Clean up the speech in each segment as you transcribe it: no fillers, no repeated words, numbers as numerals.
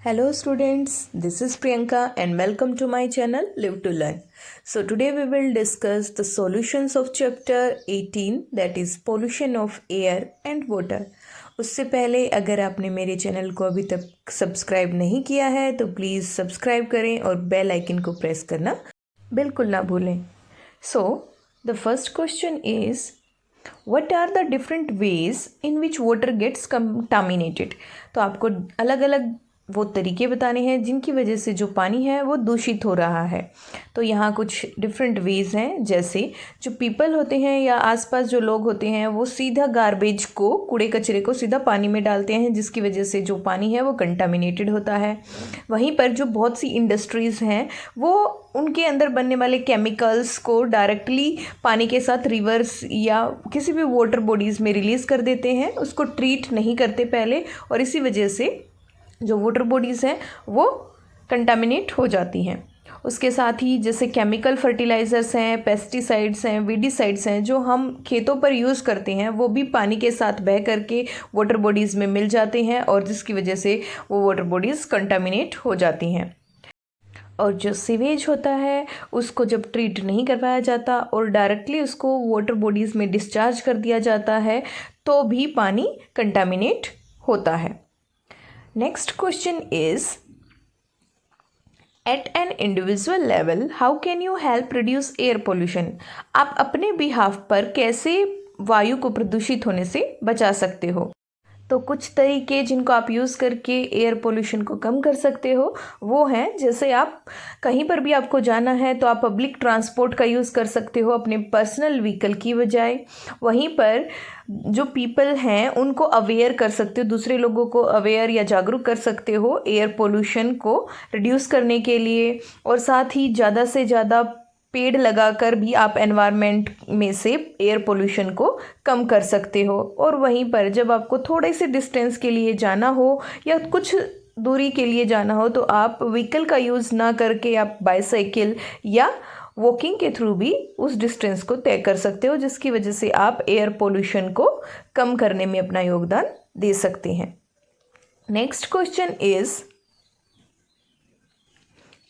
Hello students, this is Priyanka and welcome to my channel Live to Learn. So today we will discuss the solutions of chapter 18 that is pollution of air and water. उससे पहले अगर आपने मेरे channel को अभी तक subscribe नहीं किया है तो प्लीज़ सब्सक्राइब करें और बेल आइकन को प्रेस करना बिल्कुल ना भूलें. So the first question is what are the different ways in which water gets contaminated. तो आपको अलग अलग वो तरीके बताने हैं जिनकी वजह से जो पानी है वो दूषित हो रहा है. तो यहाँ कुछ डिफरेंट वेज़ हैं, जैसे जो पीपल होते हैं या आसपास जो लोग होते हैं वो सीधा गार्बेज को, कूड़े कचरे को सीधा पानी में डालते हैं, जिसकी वजह से जो पानी है वो कंटामिनेटेड होता है. वहीं पर जो बहुत सी इंडस्ट्रीज़ हैं वो उनके अंदर बनने वाले केमिकल्स को डायरेक्टली पानी के साथ रिवर्स या किसी भी वाटर बॉडीज़ में रिलीज़ कर देते हैं, उसको ट्रीट नहीं करते पहले, और इसी वजह से जो वाटर बॉडीज़ हैं वो कंटामिनेट हो जाती हैं. उसके साथ ही जैसे केमिकल फर्टिलाइज़र्स हैं, पेस्टिसाइड्स हैं, वीडिसाइड्स हैं जो हम खेतों पर यूज़ करते हैं, वो भी पानी के साथ बह करके वाटर बॉडीज़ में मिल जाते हैं और जिसकी वजह से वो वाटर बॉडीज़ कंटामिनेट हो जाती हैं. और जो सीवेज होता है उसको जब ट्रीट नहीं करवाया जाता और डायरेक्टली उसको वाटर बॉडीज़ में डिस्चार्ज कर दिया जाता है तो भी पानी कंटामिनेट होता है. Next question is, at an individual level, how can you help reduce air pollution? आप अपने बिहाफ पर कैसे वायु को प्रदूषित होने से बचा सकते हो? तो कुछ तरीके जिनको आप यूज़ करके एयर पोल्यूशन को कम कर सकते हो वो हैं, जैसे आप कहीं पर भी आपको जाना है तो आप पब्लिक ट्रांसपोर्ट का यूज़ कर सकते हो अपने पर्सनल व्हीकल की बजाय. वहीं पर जो पीपल हैं उनको अवेयर कर सकते हो, दूसरे लोगों को अवेयर या जागरूक कर सकते हो एयर पोल्यूशन को रिड्यूस करने के लिए. और साथ ही ज़्यादा से ज़्यादा पेड़ लगाकर भी आप एनवायरनमेंट में से एयर पोल्यूशन को कम कर सकते हो. और वहीं पर जब आपको थोड़े से डिस्टेंस के लिए जाना हो या कुछ दूरी के लिए जाना हो तो आप व्हीकल का यूज़ ना करके आप बाईसाइकिल या वॉकिंग के थ्रू भी उस डिस्टेंस को तय कर सकते हो, जिसकी वजह से आप एयर पोल्यूशन को कम करने में अपना योगदान दे सकते हैं. Next question is,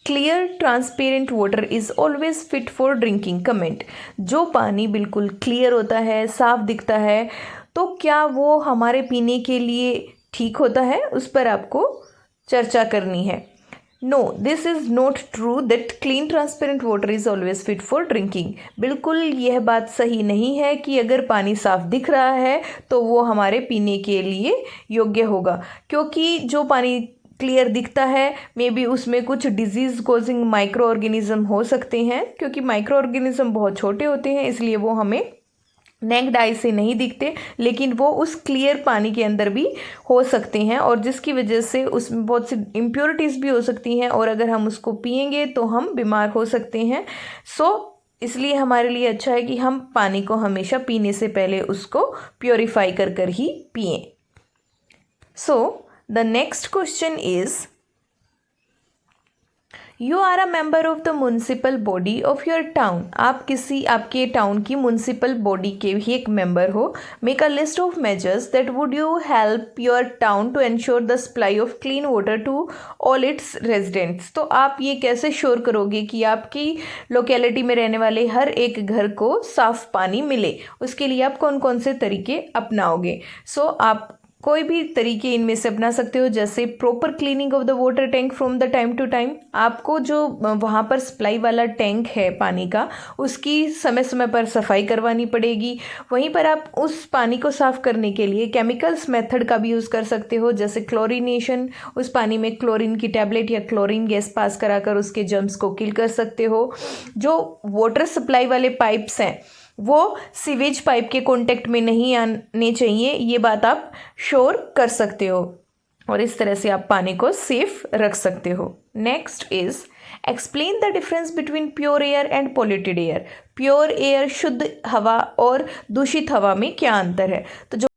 clear transparent water is always fit for drinking. Comment. जो पानी बिल्कुल क्लियर होता है, साफ दिखता है, तो क्या वो हमारे पीने के लिए ठीक होता है? उस पर आपको चर्चा करनी है. No, this is not true that clean transparent water is always fit for drinking. बिल्कुल यह बात सही नहीं है कि अगर पानी साफ दिख रहा है तो वो हमारे पीने के लिए योग्य होगा, क्योंकि जो पानी क्लियर दिखता है मे बी उसमें कुछ डिजीज़ कोजिंग माइक्रो ऑर्गेनिज़म हो सकते हैं, क्योंकि माइक्रो ऑर्गेनिज़म बहुत छोटे होते हैं इसलिए वो हमें नेक्ड आई से नहीं दिखते, लेकिन वो उस क्लियर पानी के अंदर भी हो सकते हैं और जिसकी वजह से उसमें बहुत सी इम्प्योरिटीज़ भी हो सकती हैं और अगर हम उसको पिएंगे तो हम बीमार हो सकते हैं. इसलिए हमारे लिए अच्छा है कि हम पानी को हमेशा पीने से पहले उसको प्योरीफाई कर ही पिएं. The next question is, you are a member of the municipal body of your town. आप किसी आपके टाउन की म्यूनसिपल बॉडी के ही एक मेंबर हो. Make a list of measures that would you help your town to ensure the supply of clean water to all its residents. तो आप ये कैसे श्योर करोगे कि आपकी लोकेलिटी में रहने वाले हर एक घर को साफ पानी मिले? उसके लिए आप कौन कौन से तरीके अपनाओगे? आप कोई भी तरीके इनमें से अपना सकते हो, जैसे proper cleaning of the water tank from the time to time. आपको जो वहाँ पर सप्लाई वाला टैंक है पानी का उसकी समय समय पर सफाई करवानी पड़ेगी. वहीं पर आप उस पानी को साफ़ करने के लिए केमिकल्स मेथड का भी यूज़ कर सकते हो, जैसे क्लोरीनेशन. उस पानी में क्लोरीन की टैबलेट या क्लोरीन गैस पास कराकर उसके जर्म्स को किल कर सकते हो. जो वाटर सप्लाई वाले पाइप्स हैं वो सीवेज पाइप के कांटेक्ट में नहीं आने चाहिए, ये बात आप श्योर कर सकते हो और इस तरह से आप पानी को सेफ रख सकते हो. Next is, explain the difference between pure air and polluted air. Pure air शुद्ध हवा और दूषित हवा में क्या अंतर है? तो जो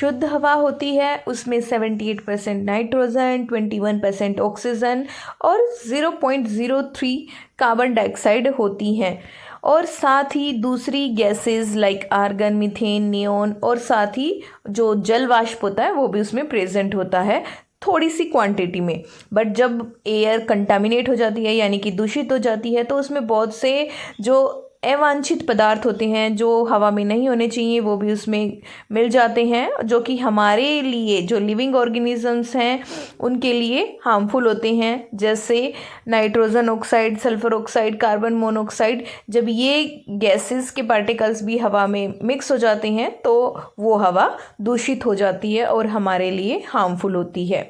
शुद्ध हवा होती है उसमें 78% नाइट्रोजन, 21% ऑक्सीजन और 0.03 कार्बन डाइऑक्साइड होती हैं. और साथ ही दूसरी gases like argon, methane, neon और साथ ही जो जल वाष्प होता है वो भी उसमें प्रेजेंट होता है. थोड़ी सी क्वांटिटी में। बट जब एयर कंटामिनेट हो जाती है यानी कि दूषित हो जाती है तो उसमें बहुत से जो अवांछित पदार्थ होते हैं जो हवा में नहीं होने चाहिए वो भी उसमें मिल जाते हैं, जो कि हमारे लिए जो लिविंग ऑर्गेनिजम्स हैं उनके लिए हार्मफुल होते हैं, जैसे nitrogen oxide, sulphur oxide, carbon monoxide. जब ये गैसेस के पार्टिकल्स भी हवा में मिक्स हो जाते हैं तो वो हवा दूषित हो जाती है और हमारे लिए हार्मफुल होती है।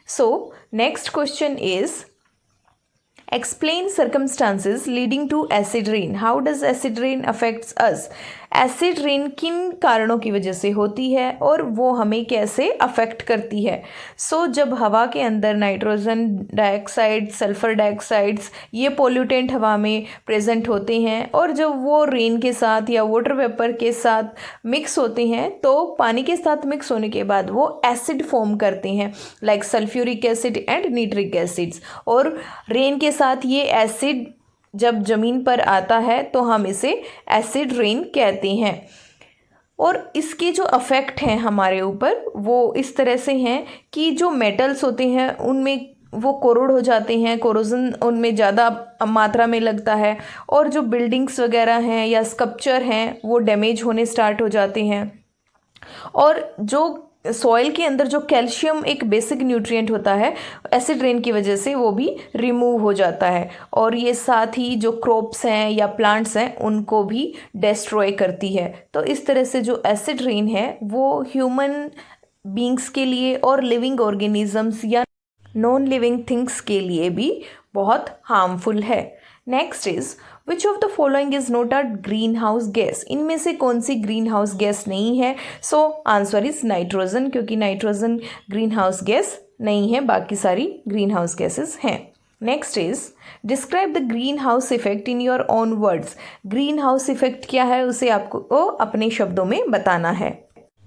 So next question is explain circumstances leading to acid rain. How does acid rain affects us? Acid rain किन कारणों की वजह से होती है और वो हमें कैसे अफेक्ट करती है। जब हवा के अंदर नाइट्रोजन डाइऑक्साइड, सल्फर डाइऑक्साइड्स, ये पोल्यूटेंट हवा में प्रेजेंट होते हैं और जब वो रेन के साथ या वाटर वेपर के साथ मिक्स होते हैं तो पानी के साथ मिक्स होने के बाद वो एसिड फॉर्म करते हैं, like sulphuric acid and nitric acids. और रेन के साथ ये एसिड जब ज़मीन पर आता है तो हम इसे एसिड रेन कहते हैं। और इसके जो अफेक्ट हैं हमारे ऊपर वो इस तरह से हैं कि जो मेटल्स होते हैं उनमें वो कोरोड हो जाते हैं, कोरोजन उनमें ज़्यादा मात्रा में लगता है और जो बिल्डिंग्स वगैरह हैं या स्कल्पचर हैं वो डैमेज होने स्टार्ट हो जाते हैं। और जो सॉइल के अंदर जो कैल्शियम एक बेसिक न्यूट्रिएंट होता है, एसिड रेन की वजह से वो भी रिमूव हो जाता है और ये साथ ही जो क्रॉप्स हैं या प्लांट्स हैं उनको भी डिस्ट्रॉय करती है। तो इस तरह से जो एसिड रेन है वो ह्यूमन बींग्स के लिए और लिविंग ऑर्गेनिजम्स या नॉन लिविंग थिंग्स के लिए भी बहुत हार्मफुल है। Next is which of the following is not a green house gas. इनमें से कौन सी ग्रीन हाउस गैस नहीं है? आंसर इज नाइट्रोजन, क्योंकि नाइट्रोजन ग्रीन हाउस गैस नहीं है, बाकी सारी ग्रीन हाउस गैसेस हैं। Next is describe the green house effect in your own words. Green house effect क्या है उसे आपको अपने शब्दों में बताना है।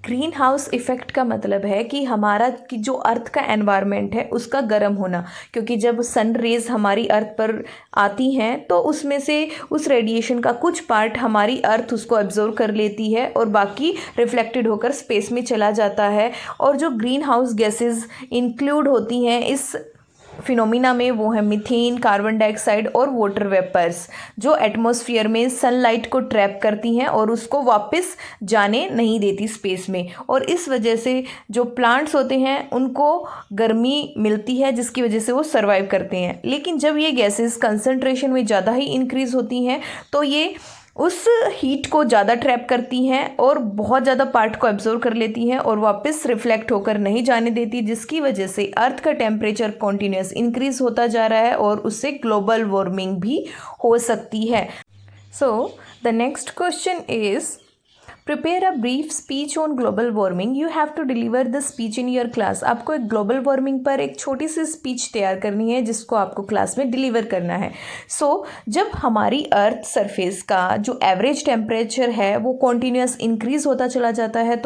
ग्रीन हाउस इफ़ेक्ट का मतलब है कि हमारा कि जो अर्थ का एनवायरनमेंट है उसका गर्म होना, क्योंकि जब सन रेज़ हमारी अर्थ पर आती हैं तो उसमें से उस रेडिएशन का कुछ पार्ट हमारी अर्थ उसको एब्जॉर्व कर लेती है और बाकी रिफ्लेक्टेड होकर स्पेस में चला जाता है। और जो ग्रीन हाउस गैसेस इंक्लूड होती हैं इस फिनोमिना में वो है मीथेन, कार्बन डाइऑक्साइड और वाटर वेपर्स, जो एटमॉस्फेयर में सनलाइट को ट्रैप करती हैं और उसको वापस जाने नहीं देती स्पेस में। और इस वजह से जो प्लांट्स होते हैं उनको गर्मी मिलती है जिसकी वजह से वो सर्वाइव करते हैं। लेकिन जब ये गैसेस कंसंट्रेशन में ज़्यादा ही इंक्रीज़ होती हैं तो ये उस हीट को ज़्यादा ट्रैप करती हैं और बहुत ज़्यादा पार्ट को एब्जॉर्व कर लेती हैं और वापस रिफ्लेक्ट होकर नहीं जाने देती, जिसकी वजह से अर्थ का टेम्परेचर कॉन्टीन्यूस इंक्रीज़ होता जा रहा है और उससे ग्लोबल वार्मिंग भी हो सकती है। The next question is prepare a brief speech on global warming. You have to deliver the speech in your class. आपको एक ग्लोबल वार्मिंग पर एक छोटी सी स्पीच तैयार करनी है जिसको आपको क्लास में डिलीवर करना है। जब हमारी अर्थ सरफेस का जो एवरेज टेम्परेचर है वो कॉन्टीन्यूस इंक्रीज़ होता चला जाता है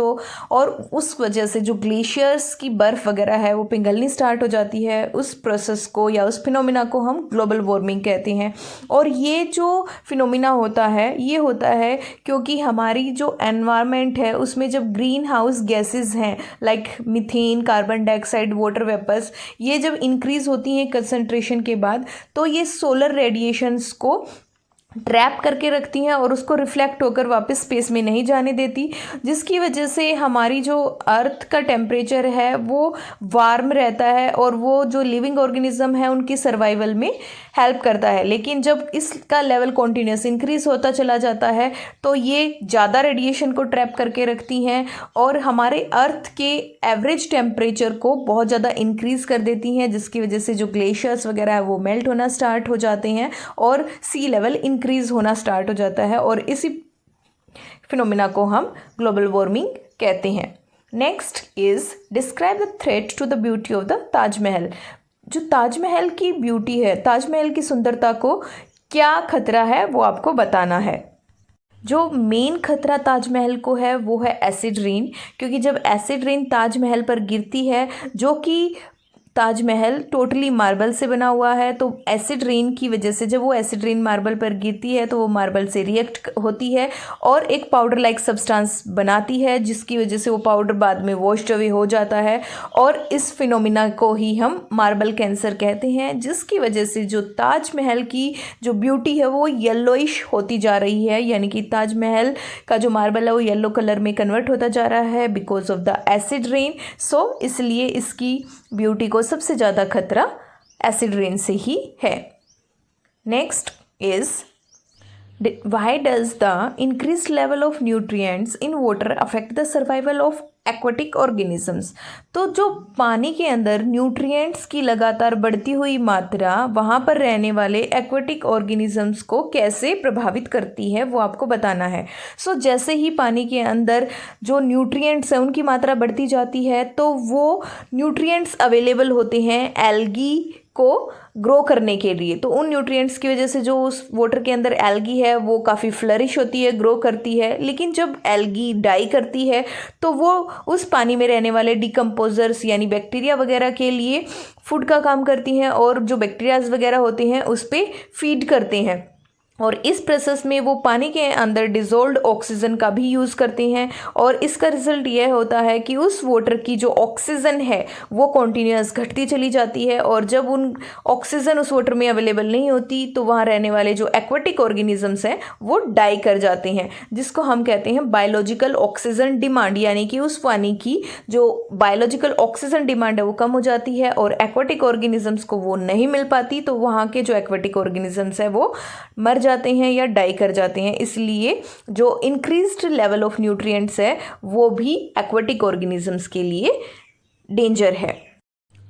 और उस वजह से जो ग्लेशियर्स की बर्फ़ वगैरह है वो पिघलनी स्टार्ट हो जाती है, उस प्रोसेस को या उस फिनोमिना को हम ग्लोबल वार्मिंग कहते हैं। और ये जो फिनोमिना होता है ये होता है क्योंकि हमारी जो एनवायरनमेंट है उसमें जब ग्रीन हाउस गैसेस हैं like methane, carbon dioxide, water vapours, ये जब इंक्रीज़ होती हैं कंसंट्रेशन के बाद तो ये सोलर रेडिएशंस को ट्रैप करके रखती हैं और उसको रिफ्लेक्ट होकर वापस स्पेस में नहीं जाने देती, जिसकी वजह से हमारी जो अर्थ का टेम्परेचर है वो वार्म रहता है और वो जो लिविंग ऑर्गेनिज्म है उनकी सर्वाइवल में हेल्प करता है। लेकिन जब इसका लेवल कॉन्टीन्यूस इंक्रीज़ होता चला जाता है तो ये ज़्यादा रेडिएशन को ट्रैप करके रखती हैं और हमारे अर्थ के एवरेज टेम्परेचर को बहुत ज़्यादा इंक्रीज़ कर देती हैं, जिसकी वजह से जो ग्लेशियर्स वगैरह है वो मेल्ट होना स्टार्ट हो जाते हैं और सी लेवल इंक्रीज़ होना स्टार्ट हो जाता है और इसी फिनोमिना को हम ग्लोबल वार्मिंग कहते हैं। Next is describe the threat to the beauty of the Taj Mahal. जो ताजमहल की ब्यूटी है, ताजमहल की सुंदरता को क्या खतरा है वो आपको बताना है। जो मेन खतरा ताजमहल को है वो है एसिड रेन, क्योंकि जब एसिड रेन ताजमहल पर गिरती है जो कि ताजमहल टोटली मार्बल से बना हुआ है, तो एसिड रेन की वजह से जब वो एसिड रेन मार्बल पर गिरती है तो वो मार्बल से रिएक्ट होती है और एक पाउडर लाइक सब्सटेंस बनाती है, जिसकी वजह से वो पाउडर बाद में वॉश्ड अवे हो जाता है और इस फिनोमिना को ही हम मार्बल कैंसर कहते हैं, जिसकी वजह से जो ताजमहल की जो ब्यूटी है वो येलोइश होती जा रही है, यानी कि ताजमहल का जो मार्बल है वो येलो कलर में कन्वर्ट होता जा रहा है because of the acid rain. So इसलिए इसकी ब्यूटी को सबसे ज़्यादा खतरा एसिड रेन से ही है। Next is why does the increased level of nutrients in water affect the survival of aquatic organisms? तो जो पानी के अंदर न्यूट्रिएंट्स की लगातार बढ़ती हुई मात्रा वहाँ पर रहने वाले एक्वाटिक ऑर्गेनिजम्स को कैसे प्रभावित करती है वो आपको बताना है। सो जैसे ही पानी के अंदर जो न्यूट्रिएंट्स हैं उनकी मात्रा बढ़ती जाती है तो वो न्यूट्रिएंट्स अवेलेबल होते हैं एल्गी को ग्रो करने के लिए, तो उन न्यूट्रिएंट्स की वजह से जो उस वाटर के अंदर एल्गी है वो काफ़ी फ्लरिश होती है, ग्रो करती है। लेकिन जब एल्गी डाई करती है तो वो उस पानी में रहने वाले डिकम्पोजर्स यानी बैक्टीरिया वगैरह के लिए फूड का काम करती हैं और जो बैक्टीरियाज वगैरह होते हैं उस पर फीड करते हैं और इस प्रोसेस में वो पानी के अंदर डिज़ोल्व्ड ऑक्सीजन का भी यूज़ करते हैं और इसका रिज़ल्ट यह होता है कि उस वाटर की जो ऑक्सीजन है वो कॉन्टीन्यूस घटती चली जाती है और जब उन ऑक्सीजन उस वाटर में अवेलेबल नहीं होती तो वहाँ रहने वाले जो एक्वाटिक ऑर्गेनिजम्स हैं वो डाई कर जाते हैं, जिसको हम कहते हैं बायोलॉजिकल ऑक्सीजन डिमांड, यानी कि उस पानी की जो बायोलॉजिकल ऑक्सीजन डिमांड है वो कम हो जाती है और एक्वाटिक ऑर्गेनिजम्स को वो नहीं मिल पाती, तो वहाँ के जो एक्वाटिक ऑर्गेनिजम्स है वो मर जाते हैं या डाई कर जाते हैं। इसलिए जो इंक्रीज्ड लेवल ऑफ न्यूट्रिएंट्स है वो भी एक्वाटिक ऑर्गेनिजम्स के लिए डेंजर है।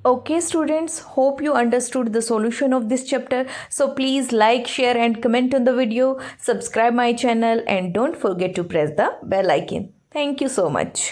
Okay students, hope you understood the solution of this chapter. So please like, share and comment on the video, subscribe my channel and don't forget to press the bell icon. Thank you so much.